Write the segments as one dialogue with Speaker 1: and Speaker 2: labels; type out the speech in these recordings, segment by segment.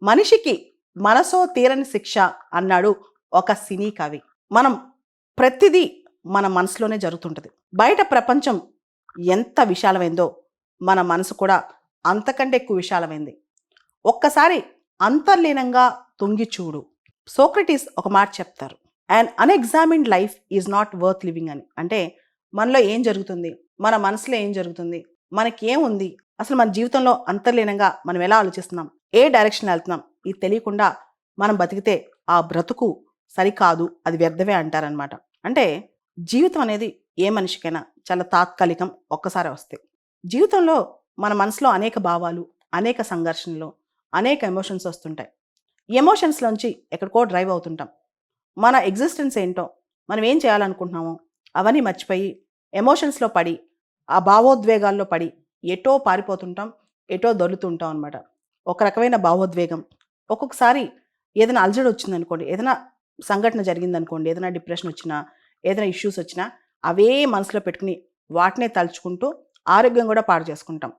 Speaker 1: మనిషికి మనసో తీరని శిక్ష అన్నాడు ఒక సినీ కవి. మనం ప్రతిదీ మన మనసులోనే జరుగుతుంటది. బయట ప్రపంచం ఎంత విశాలమైందో మన మనసు కూడా అంతకంటే ఎక్కువ విశాలమైంది. ఒక్కసారి అంతర్లీనంగా తొంగి చూడు. సోక్రటీస్ ఒక మాట చెప్తారు. "An unexamined life is not worth living" అని. అంటే మనలో ఏం జరుగుతుంది? మన మనసులో ఏం జరుగుతుంది? మనకేముంది? అసలు మన జీవితంలో అంతర్లీనంగా మనం ఎలా ఆలోచిస్తున్నాం? ఏ డైరెక్షన్‌లో ఎళ్తున్నాం? ఇది తెలియకుండా మనం బతికితే ఆ బ్రతుకు సరికాదు. అది వ్యర్థమే అంటారనమాట. అంటే జీవితం అనేది ఏ మనిషికైనా చాలా తాత్కాలికం. ఒక్కసారే వస్తాయి. జీవితంలో మన మనసులో అనేక భావాలు, అనేక సంఘర్షణలు, అనేక ఎమోషన్స్ వస్తుంటాయి. ఈ ఎమోషన్స్‌లోంచి ఎక్కడికో డ్రైవ్ అవుతుంటాం. మన ఎగ్జిస్టెన్స్ ఏంటో, మనం ఏం చేయాలనుకుంటున్నామో అవన్నీ మర్చిపోయి ఎమోషన్స్‌లో పడి, ఆ భావోద్వేగాల్లో పడి ఎటో పారిపోతుంటాం. ఎటో దొర్లుతుంటాం అనమాట. ఒక రకమైన భావోద్వేగం. ఒక్కొక్కసారి ఏదైనా అలజడి వచ్చిందనుకోండి, ఏదైనా సంఘటన జరిగిందనుకోండి, ఏదైనా డిప్రెషన్ వచ్చినా, ఏదైనా ఇష్యూస్ వచ్చినా అవే మనసులో పెట్టుకుని వాటినే తలుచుకుంటూ ఆరోగ్యం కూడా పాడు చేసుకుంటాం.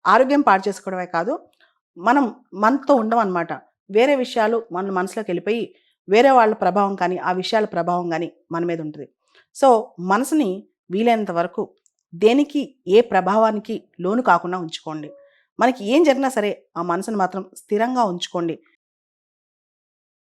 Speaker 1: ఆరోగ్యం పాడు చేసుకోవడమే కాదు, మనం మనతో ఉండమనమాట. వేరే విషయాలు మన మనసులోకి వెళ్ళిపోయి వేరే వాళ్ళ ప్రభావం కానీ, ఆ విషయాల ప్రభావం గానీ మన మీద ఉంటది. సో, మనసుని వీలైనంత వరకు దేనికి, ఏ ప్రభావానికి లోను కాకుండా ఉంచుకోండి. మనకి ఏం జరిగినా సరే, ఆ మనసుని మాత్రం స్థిరంగా ఉంచుకోండి.